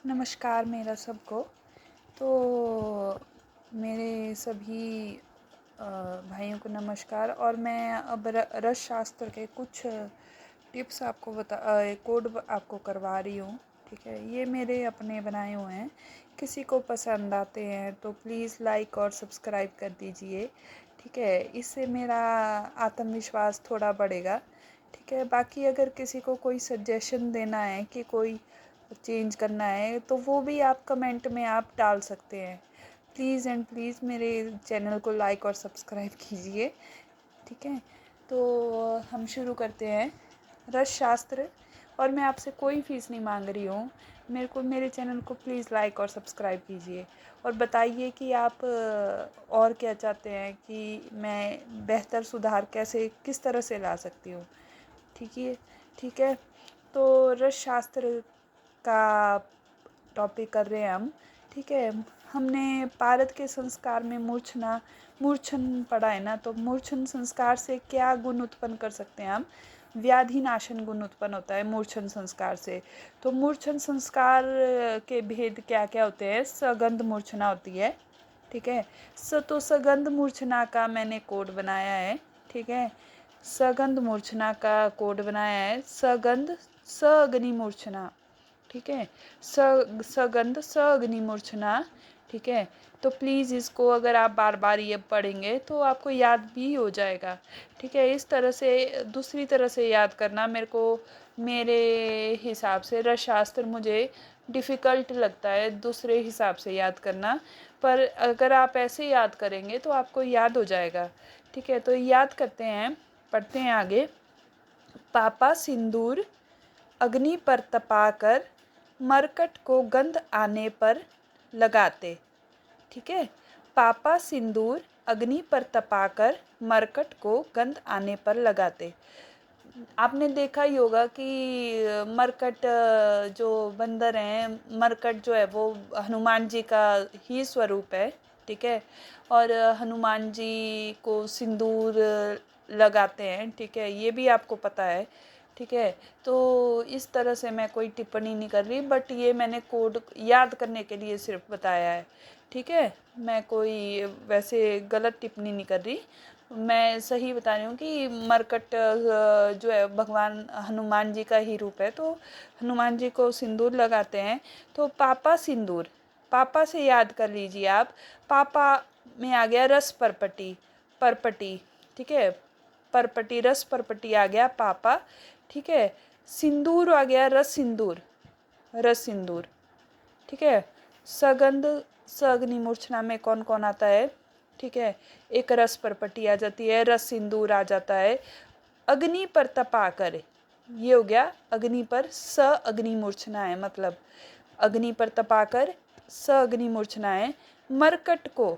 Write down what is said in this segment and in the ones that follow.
नमस्कार मेरा सबको। तो मेरे सभी भाइयों को नमस्कार। और मैं अब रस शास्त्र के कुछ टिप्स आपको कोड आपको करवा रही हूँ। ठीक है, ये मेरे अपने बनाए हुए हैं। किसी को पसंद आते हैं तो प्लीज़ लाइक और सब्सक्राइब कर दीजिए। ठीक है, इससे मेरा आत्मविश्वास थोड़ा बढ़ेगा। ठीक है, बाकी अगर किसी को कोई सजेशन देना है कि कोई चेंज करना है तो वो भी आप कमेंट में आप डाल सकते हैं। प्लीज़ एंड प्लीज़ मेरे चैनल को लाइक और सब्सक्राइब कीजिए। ठीक है, तो हम शुरू करते हैं। रस शास्त्र। और मैं आपसे कोई फ़ीस नहीं मांग रही हूँ। मेरे चैनल को प्लीज़ लाइक और सब्सक्राइब कीजिए और बताइए कि आप और क्या चाहते हैं कि मैं बेहतर सुधार किस तरह से ला सकती हूँ। ठीक है। तो रस शास्त्र का टॉपिक कर रहे हैं हम। ठीक है, हमने भारत के संस्कार में मूर्छन पढ़ा है ना। तो मूर्छन संस्कार से क्या गुण उत्पन्न कर सकते हैं हम। व्याधि नाशन गुण उत्पन्न होता है मूर्छन संस्कार से। तो मूर्छन संस्कार के भेद क्या क्या होते हैं। सगंध मूर्छना होती है। ठीक है, तो सगंध मूर्छना का मैंने कोड बनाया है। ठीक है, सगंध मूर्छना का कोड बनाया है। सगंध स अग्नि मूर्छना। ठीक है, सगंध स अग्नि मूर्छना। ठीक है, तो प्लीज़ इसको अगर आप बार बार ये पढ़ेंगे तो आपको याद भी हो जाएगा। ठीक है, इस तरह से दूसरी तरह से याद करना मेरे हिसाब से रसशास्त्र मुझे डिफ़िकल्ट लगता है दूसरे हिसाब से याद करना। पर अगर आप ऐसे याद करेंगे तो आपको याद हो जाएगा। ठीक है, तो याद करते हैं, पढ़ते हैं आगे। पापा सिंदूर अग्नि पर तपाकर मरकट को गंध आने पर लगाते। ठीक है, पापा सिंदूर अग्नि पर तपाकर मरकट को गंध आने पर लगाते। आपने देखा ही होगा कि मरकट जो बंदर हैं, मरकट जो है वो हनुमान जी का ही स्वरूप है। ठीक है, और हनुमान जी को सिंदूर लगाते हैं। ठीक है, ये भी आपको पता है। ठीक है, तो इस तरह से मैं कोई टिप्पणी नहीं कर रही, बट ये मैंने कोड याद करने के लिए सिर्फ बताया है। ठीक है, मैं कोई वैसे गलत टिप्पणी नहीं कर रही, मैं सही बता रही हूँ कि मरकट जो है भगवान हनुमान जी का ही रूप है। तो हनुमान जी को सिंदूर लगाते हैं। तो पापा सिंदूर, पापा से याद कर लीजिए आप। पापा में आ गया रस परपटी, परपटी। ठीक है, परपटी रस परपटी आ गया पापा। ठीक है, सिंदूर आ गया रस सिंदूर, रस सिंदूर। ठीक है, सगंध स अग्नि मूर्छना में कौन कौन आता है। ठीक है, एक रस परपटी आ जाती है, रस सिंदूर आ जाता है। अग्नि पर तपाकर, ये हो गया अग्नि पर स अग्नि मूर्छना है, मतलब अग्नि पर तपाकर स अग्नि मूर्छना है। मरकट को,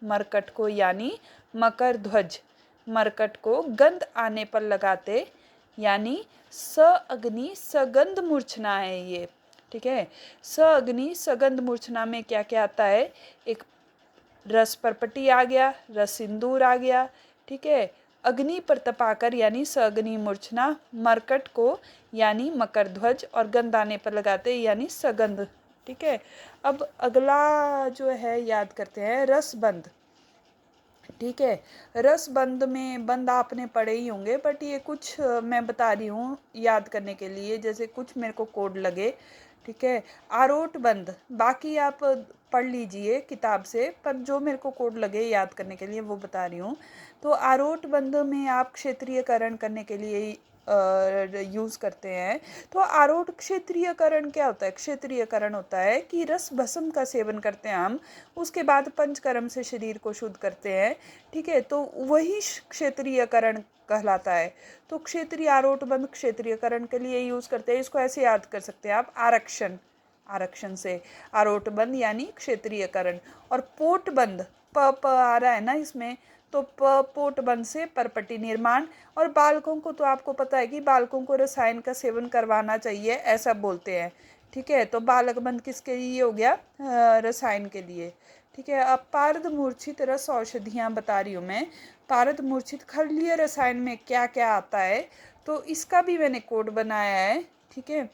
मरकट को यानी मकर ध्वज, मरकट को गंध आने पर लगाते, यानी स अग्नि सगंध मूर्छना है ये। ठीक है, स अग्नि सगंध मूर्छना में क्या क्या आता है। एक रस परपटी आ गया, रस सिंदूर आ गया। ठीक है, अग्नि पर तपाकर यानी स अग्नि मूर्छना, मरकट को यानी मकर ध्वज, और गंध आने पर लगाते यानी सगंध। ठीक है, अब अगला जो है याद करते हैं रसबंध। ठीक है, रस बंद में बंद आपने पढ़े ही होंगे, बट ये कुछ मैं बता रही हूँ याद करने के लिए, जैसे कुछ मेरे को कोड लगे। ठीक है, आरोट बंद बाकी आप पढ़ लीजिए किताब से, पर जो मेरे को कोड लगे याद करने के लिए वो बता रही हूँ। तो आरोट बंद में आप क्षेत्रीयकरण करने के लिए यूज़ करते हैं। तो आरोट क्षेत्रीयकरण क्या होता है। क्षेत्रीयकरण होता है कि रस भस्म का सेवन करते हैं हम, उसके बाद पंचकर्म से शरीर को शुद्ध करते हैं। ठीक है, तो वही क्षेत्रीयकरण कहलाता है। तो क्षेत्रीय आरोट बंद क्षेत्रीयकरण के लिए यूज़ करते हैं। इसको ऐसे याद कर सकते हैं आप, आरक्षण, आरक्षण से आरोट बंद यानी क्षेत्रीयकरण। और पोट बंद, प आ रहा है ना इसमें, तो पोट बंद से परपटी निर्माण। और बालकों को तो आपको पता है कि बालकों को रसायन का सेवन करवाना चाहिए, ऐसा बोलते हैं। ठीक है, तो बालक बंद किसके लिए हो गया, रसायन के लिए। ठीक है, अब पारद मूर्छित रस औषधियाँ बता रही हूँ मैं। पारद मूर्छित खलीय रसायन में क्या क्या आता है, तो इसका भी मैंने कोड बनाया है। ठीक है,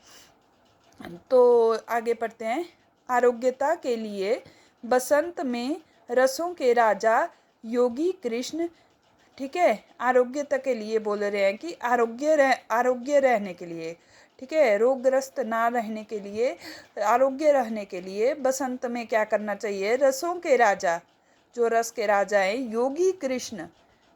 तो आगे पढ़ते हैं। आरोग्यता के लिए बसंत में रसों के राजा योगी कृष्ण। ठीक है, आरोग्यता के लिए बोल रहे हैं कि आरोग्य रहने के लिए, ठीक है, रोगग्रस्त ना रहने के लिए, आरोग्य रहने के लिए बसंत में क्या करना चाहिए? रसों के राजा, जो रस के राजा हैं, योगी कृष्ण।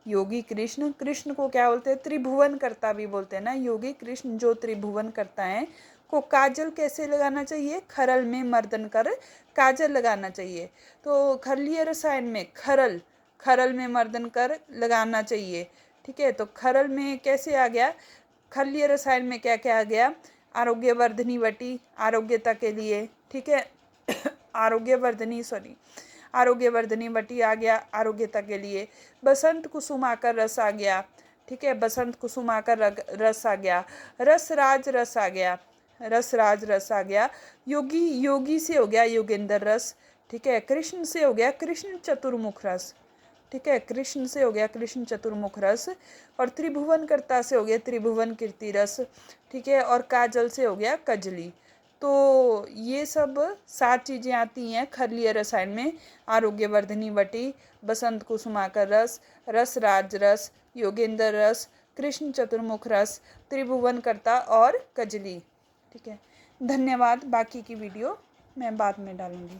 योगी कृष्ण, कृष्ण को क्या बोलते हैं? त्रिभुवन कर्ता भी बोलते हैं ना। योगी कृष्ण जो त्रिभुवन करता है को काजल कैसे लगाना चाहिए? खरल में मर्दन कर काजल लगाना चाहिए। तो खरलीय रसायन में खरल, खरल में मर्दन कर लगाना चाहिए। ठीक है, तो खरल में कैसे आ गया? खरलीय रसायन में क्या क्या आ गया? आरोग्यवर्धनी वटी, आरोग्यता के लिए, ठीक है आरोग्यवर्धनी वटी आ गया आरोग्यता के लिए। बसंत कुसुम आकर रस आ गया। ठीक है, बसंत कुसुम आकर रस आ गया। रसराज रस आ गया, रसराज रस आ गया। योगी, योगी से हो गया योगेंद्र रस। ठीक है, कृष्ण से हो गया कृष्ण चतुर्मुख रस। ठीक है, कृष्ण से हो गया कृष्ण चतुर्मुख रस। और त्रिभुवनकर्ता से हो गया त्रिभुवन कीर्ति रस। ठीक है, और काजल से हो गया कजली। तो ये सब 7 चीज़ें आती हैं खरलीय रसायन में। आरोग्यवर्धनी वटी, बसंत कुसुमाकर रस, रसराज रस, योगेंद्र रस, कृष्ण चतुर्मुख रस, त्रिभुवनकर्ता और कजली। ठीक है, धन्यवाद। बाकी की वीडियो मैं बाद में डालूंगी।